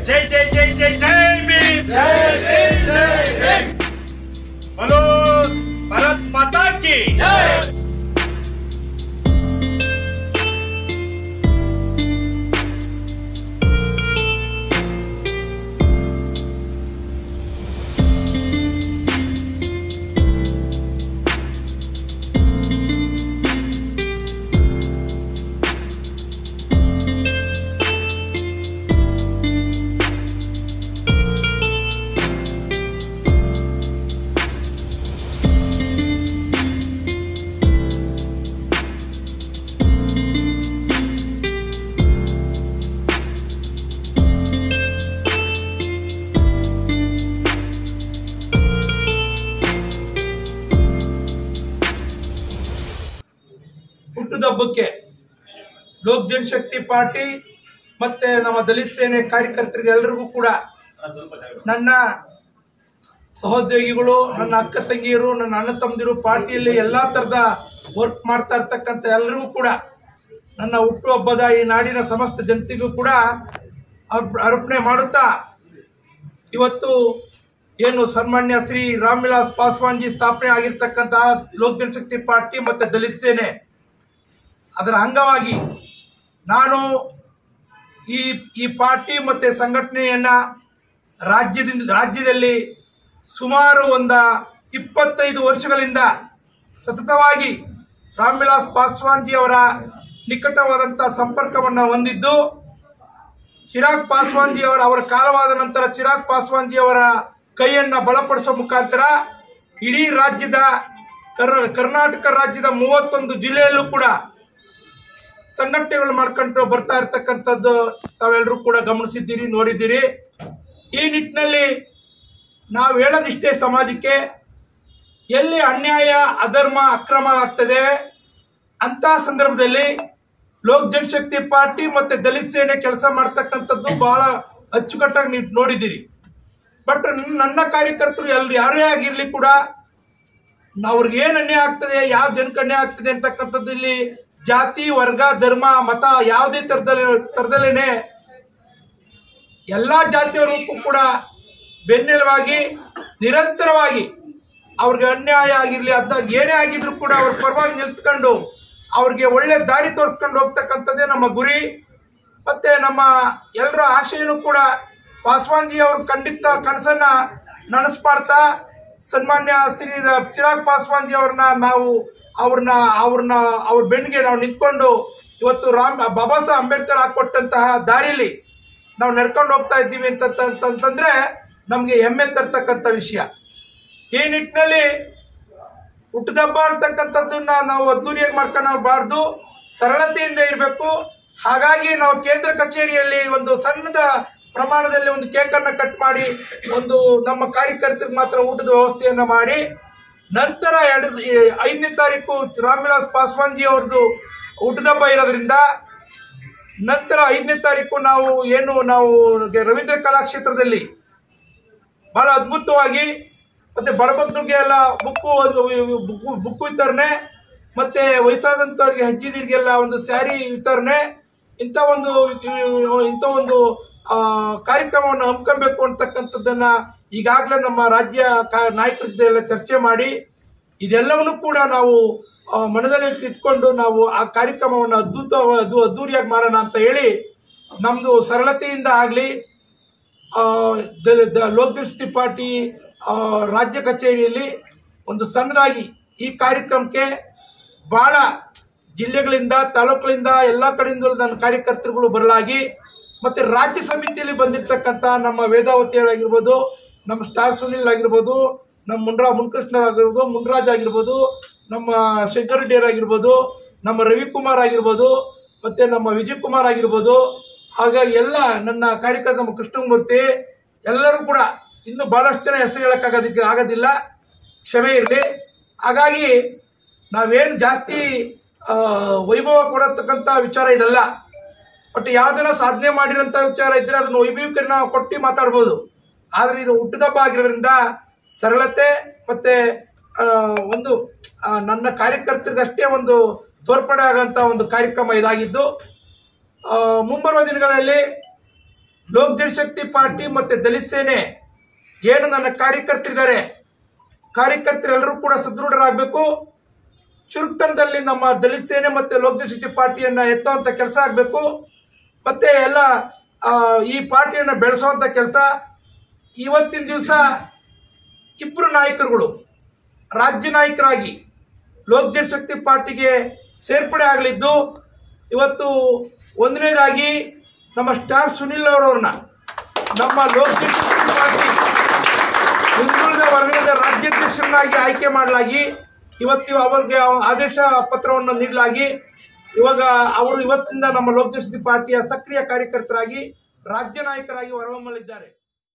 जय जय जय जय जय भीम, जय भीम, जय भीम। बोलो भारत माता की जय। ಹುಟ್ಟುಹಬ್ಬಕ್ಕೆ ಲೋಕ ಜನಶಕ್ತಿ ಪಾರ್ಟಿ ಮತ್ತೆ ನಮ್ಮ ದಲಿತ ಸೇನೆ ಕಾರ್ಯಕರ್ತರಿಗೆ ಎಲ್ಲರಿಗೂ ಕೂಡ ನನ್ನ ಸಹೋದ್ಯೋಗಿಗಳು, ನನ್ನ ಅಕ್ಕ ತಂಗಿಯರು, ನನ್ನ ಅಣ್ಣ ತಮ್ಮದಿರು, ಪಾರ್ಟಿಯಲ್ಲಿ ಎಲ್ಲಾ ತರದ ವರ್ಕ್ ಮಾಡ್ತಾ ಇರ್ತಕ್ಕಂಥ ಎಲ್ಲರಿಗೂ ಕೂಡ ನನ್ನ ಹುಟ್ಟುಹಬ್ಬದ ಈ ನಾಡಿನ ಸಮಸ್ತ ಜನತೆಗೂ ಕೂಡ ಅರ್ಪಣೆ ಮಾಡುತ್ತಾ, ಇವತ್ತು ಏನು ಸನ್ಮಾನ್ಯ ಶ್ರೀ ರಾಮ್ ವಿಲಾಸ್ ಪಾಸ್ವಾನ್ ಜಿ ಸ್ಥಾಪನೆ ಆಗಿರ್ತಕ್ಕಂತಹ ಲೋಕ ಜನಶಕ್ತಿ ಪಾರ್ಟಿ ಮತ್ತೆ ದಲಿತ ಸೇನೆ ಅದರ ಅಂಗವಾಗಿ ನಾನು ಈ ಪಾರ್ಟಿ ಮತ್ತೆ ಸಂಘಟನೆಯನ್ನ ರಾಜ್ಯದಲ್ಲಿ ಸುಮಾರು 25 ವರ್ಷಗಳಿಂದ ಸತತವಾಗಿ ರಾಮ್ ವಿಲಾಸ್ ಪಾಸ್ವಾನ್ ಜಿ ಅವರ ನಿಕಟವಾದಂತಹ ಸಂಪರ್ಕವನ್ನು ಹೊಂದಿದ್ದು, ಚಿರಾಗ್ ಪಾಸ್ವಾನ್ ಜಿ ಅವರ ಕಾಲವಾದ ನಂತರ ಚಿರಾಗ್ ಪಾಸ್ವಾನ್ ಜಿ ಅವರ ಕೈಯನ್ನು ಬಲಪಡಿಸುವ ಮುಖಾಂತರ ಇಡೀ ರಾಜ್ಯದ ಕರ್ನಾಟಕ ರಾಜ್ಯದ 31 ಜಿಲ್ಲೆಯಲ್ಲೂ ಕೂಡ ಸಂಘಟನೆಗಳು ಮಾಡ್ಕೊಂಡು ಬರ್ತಾ ಇರ್ತಕ್ಕಂಥದ್ದು ತಾವೆಲ್ಲರೂ ಕೂಡ ಗಮನಿಸಿದ್ದೀರಿ, ನೋಡಿದ್ದೀರಿ. ಈ ನಿಟ್ಟಿನಲ್ಲಿ ನಾವು ಹೇಳೋದಿಷ್ಟೇ, ಸಮಾಜಕ್ಕೆ ಎಲ್ಲಿ ಅನ್ಯಾಯ, ಅಧರ್ಮ, ಅಕ್ರಮ ಆಗ್ತದೆ ಅಂತ ಸಂದರ್ಭದಲ್ಲಿ ಲೋಕ ಜನಶಕ್ತಿ ಪಾರ್ಟಿ ಮತ್ತೆ ದಲಿತ ಸೇನೆ ಕೆಲಸ ಮಾಡ್ತಕ್ಕಂಥದ್ದು ಬಹಳ ಅಚ್ಚುಕಟ್ಟಾಗಿ ನೀವು ನೋಡಿದ್ದೀರಿ. ಬಟ್ ನನ್ನ ಕಾರ್ಯಕರ್ತರು ಯಾರೇ ಆಗಿರ್ಲಿ ಕೂಡ ಅವ್ರಿಗೆ ಏನು ಅನ್ಯಾಯ ಆಗ್ತದೆ, ಯಾವ ಜನಕ್ಕೆ ಅನ್ಯಾಯ ಆಗ್ತದೆ ಅಂತಕ್ಕಂಥದ್ದು ಇಲ್ಲಿ ಜಾತಿ, ವರ್ಗ, ಧರ್ಮ, ಮತ ಯಾವುದೇ ತರದಲ್ಲೇನೆ ಎಲ್ಲಾ ಜಾತಿಯವರಿಗೂ ಕೂಡ ಬೆನ್ನೆಲುವಾಗಿ ನಿರಂತರವಾಗಿ ಅವ್ರಿಗೆ ಅನ್ಯಾಯ ಆಗಿರ್ಲಿ ಅದ ಏನೇ ಆಗಿದ್ರು ಕೂಡ ಅವ್ರ ಪರವಾಗಿ ನಿಂತ್ಕೊಂಡು ಅವ್ರಿಗೆ ಒಳ್ಳೆ ದಾರಿ ತೋರಿಸ್ಕೊಂಡು ಹೋಗ್ತಕ್ಕಂಥದ್ದೇ ನಮ್ಮ ಗುರಿ. ಮತ್ತೆ ನಮ್ಮ ಎಲ್ಲರ ಆಶಯನೂ ಕೂಡ ಪಾಸ್ವಾನ್ ಜಿ ಅವರು ಖಂಡಿತ ಕನಸನ್ನ ನನಸ್ಪಾಡ್ತಾ ಸನ್ಮಾನ್ಯ ಶ್ರೀ ಚಿರಾಗ್ ಪಾಸ್ವಾನ್ ಜಿ ಅವ್ರ ಬೆನ್ನಿಗೆ ನಾವು ನಿಂತ್ಕೊಂಡು ಇವತ್ತು ಬಾಬಾ ಸಾಹೇಬ್ ಅಂಬೇಡ್ಕರ್ ಹಾಕೊಟ್ಟಂತಹ ದಾರಿಯಲ್ಲಿ ನಾವು ನಡ್ಕೊಂಡು ಹೋಗ್ತಾ ಇದ್ದೀವಿ ಅಂತಂದ್ರೆ ನಮಗೆ ಹೆಮ್ಮೆ ತರ್ತಕ್ಕಂಥ ವಿಷಯ. ಈ ನಿಟ್ಟಿನಲ್ಲಿ ಹುಟ್ಟುಹಬ್ಬ ಅಂತಕ್ಕಂಥದ್ದನ್ನ ನಾವು ಅದ್ದೂರಿಯಾಗಿ ಮಾಡ್ಕೊಳ್ಳಬಾರ್ದು, ಸರಳತೆಯಿಂದ ಇರಬೇಕು. ಹಾಗಾಗಿ ನಾವು ಕೇಂದ್ರ ಕಚೇರಿಯಲ್ಲಿ ಒಂದು ಸಣ್ಣದ ಪ್ರಮಾಣದಲ್ಲಿ ಒಂದು ಕೇಕನ್ನು ಕಟ್ ಮಾಡಿ ಒಂದು ನಮ್ಮ ಕಾರ್ಯಕರ್ತರಿಗೆ ಮಾತ್ರ ಊಟದ ವ್ಯವಸ್ಥೆಯನ್ನು ಮಾಡಿ, ನಂತರ 5ನೇ ತಾರೀಕು ರಾಮ್ ವಿಲಾಸ್ ಪಾಸ್ವಾನ್ ಜಿ ಅವ್ರದ್ದು ಹುಟ್ಟುಹಬ್ಬ ಇರೋದ್ರಿಂದ ನಂತರ 5ನೇ ತಾರೀಕು ನಾವು ರವೀಂದ್ರ ಕಲಾಕ್ಷೇತ್ರದಲ್ಲಿ ಬಹಳ ಅದ್ಭುತವಾಗಿ ಮತ್ತೆ ಬಡಬಗ್ಗರಿಗೆ ಎಲ್ಲ ಬುಕ್ಕು ವಿತರಣೆ, ಮತ್ತೆ ವಯಸ್ಸಾದಂಥವ್ರಿಗೆ ಹೆಜ್ಜಿದೀರಿಗೆಲ್ಲ ಒಂದು ಸ್ಯಾರಿ ವಿತರಣೆ, ಇಂಥ ಒಂದು ಕಾರ್ಯಕ್ರಮವನ್ನು ಹಮ್ಮಿಕೊಳ್ಬೇಕು ಅಂತಕ್ಕಂಥದ್ದನ್ನ ಈಗಾಗಲೇ ನಮ್ಮ ರಾಜ್ಯ ನಾಯಕರ ಜೊತೆ ಎಲ್ಲ ಚರ್ಚೆ ಮಾಡಿ ಇದೆಲ್ಲವನ್ನು ಕೂಡ ನಾವು ಮನದಲ್ಲಿ ಇಟ್ಕೊಂಡು ನಾವು ಆ ಕಾರ್ಯಕ್ರಮವನ್ನು ಅದ್ದೂರಿಯಾಗಿ ಮಾಡೋಣ ಅಂತ ಹೇಳಿ ನಮ್ಮದು ಸರಳತೆಯಿಂದ ಆಗಲಿ ಲೋಕ ಜನಶಕ್ತಿ ಪಾರ್ಟಿ ರಾಜ್ಯ ಕಚೇರಿಯಲ್ಲಿ ಒಂದು ಸಣ್ಣದಾಗಿ ಈ ಕಾರ್ಯಕ್ರಮಕ್ಕೆ ಬಹಳ ಜಿಲ್ಲೆಗಳಿಂದ ತಾಲೂಕುಗಳಿಂದ ಎಲ್ಲ ಕಡೆಯಿಂದ ನನ್ನ ಕಾರ್ಯಕರ್ತರುಗಳು ಬರಲಾಗಿ ಮತ್ತೆ ರಾಜ್ಯ ಸಮಿತಿಯಲ್ಲಿ ಬಂದಿರತಕ್ಕಂಥ ನಮ್ಮ ವೇದಾವತಿಯರಾಗಿರ್ಬೋದು, ನಮ್ಮ ಸ್ಟಾರ್ ಸುನಿಲ್ ಆಗಿರ್ಬೋದು, ನಮ್ಮ ಮುನ್ಕೃಷ್ಣ ಆಗಿರ್ಬೋದು, ಮುನ್ರಾಜ್ ಆಗಿರ್ಬೋದು, ನಮ್ಮ ಶಂಕರ್ ರೆಡ್ಡಿ ಆಗಿರ್ಬೋದು, ನಮ್ಮ ರವಿಕುಮಾರ್ ಆಗಿರ್ಬೋದು, ಮತ್ತೆ ನಮ್ಮ ವಿಜಯ್ ಕುಮಾರ್ ಆಗಿರ್ಬೋದು, ಹಾಗಾಗಿ ಎಲ್ಲ ನನ್ನ ಕಾರ್ಯಕರ್ತ ನಮ್ಮ ಕೃಷ್ಣಮೂರ್ತಿ ಎಲ್ಲರೂ ಕೂಡ ಇನ್ನು ಬಹಳಷ್ಟು ಜನ ಹೆಸರು ಆಗೋದಿಲ್ಲ, ಕ್ಷಮೆ ಇರಲಿ. ಹಾಗಾಗಿ ನಾವೇನು ಜಾಸ್ತಿ ವೈಭವ ಕೊಡತಕ್ಕಂಥ ವಿಚಾರ ಇದಲ್ಲ. ಬಟ್ ಯಾವ್ದನ್ನ ಸಾಧನೆ ಮಾಡಿರೋಂಥ ವಿಚಾರ ಇದ್ರೆ ಅದನ್ನು ವೈಭವೀಕರಣ ನಾವು ಕೊಟ್ಟು ಮಾತಾಡ್ಬೋದು. ಆದರೆ ಇದು ಹುಟ್ಟುದಬ್ಬ ಆಗಿರೋದ್ರಿಂದ ಸರಳತೆ ಮತ್ತು ಒಂದು ನನ್ನ ಕಾರ್ಯಕರ್ತರಿಗಷ್ಟೇ ಒಂದು ತೋರ್ಪಡೆ ಆಗೋಂಥ ಒಂದು ಕಾರ್ಯಕ್ರಮ ಇದಾಗಿದ್ದು, ಮುಂಬರುವ ದಿನಗಳಲ್ಲಿ ಲೋಕ್ ಜನಶಕ್ತಿ ಪಾರ್ಟಿ ಮತ್ತು ದಲಿತ ಸೇನೆ ಏನು ನನ್ನ ಕಾರ್ಯಕರ್ತರಿದ್ದಾರೆ, ಕಾರ್ಯಕರ್ತರೆಲ್ಲರೂ ಕೂಡ ಸದೃಢರಾಗಬೇಕು. ಚುರುಕ್ತನದಲ್ಲಿ ನಮ್ಮ ದಲಿತ ಸೇನೆ ಮತ್ತು ಲೋಕ್ ಜನಶಕ್ತಿ ಪಾರ್ಟಿಯನ್ನು ಎತ್ತುವಂಥ ಕೆಲಸ ಆಗಬೇಕು. ಮತ್ತು ಎಲ್ಲ ಈ ಪಾರ್ಟಿಯನ್ನು ಬೆಳೆಸುವಂಥ ಕೆಲಸ. ಇವತ್ತಿನ ದಿವಸ ಇಬ್ಬರು ನಾಯಕರುಗಳು ರಾಜ್ಯ ನಾಯಕರಾಗಿ ಲೋಕ್ ಜನಶಕ್ತಿ ಪಾರ್ಟಿಗೆ ಸೇರ್ಪಡೆ ಆಗಲಿದ್ದು, ಇವತ್ತು ಒಂದನೇದಾಗಿ ನಮ್ಮ ಸ್ಟಾರ್ ಸುನಿಲ್ ಅವರವ್ರನ್ನ ನಮ್ಮ ಲೋಕ್ ಜನಶಕ್ತಿ ಪಾರ್ಟಿ ಹಿಂದುಳಿದ ವರ್ಗದ ರಾಜ್ಯಾಧ್ಯಕ್ಷರನ್ನಾಗಿ ಆಯ್ಕೆ ಮಾಡಲಾಗಿ ಇವತ್ತು ಅವರಿಗೆ ಆದೇಶ ಪತ್ರವನ್ನು ನೀಡಲಾಗಿ ಇವಾಗ ಅವರು ಇವತ್ತಿಂದ ನಮ್ಮ ಲೋಕ್ ಜನಶಕ್ತಿ ಪಾರ್ಟಿಯ ಸಕ್ರಿಯ ಕಾರ್ಯಕರ್ತರಾಗಿ ರಾಜ್ಯ ನಾಯಕರಾಗಿ ಹೊರಹೊಮ್ಮಲಿದ್ದಾರೆ.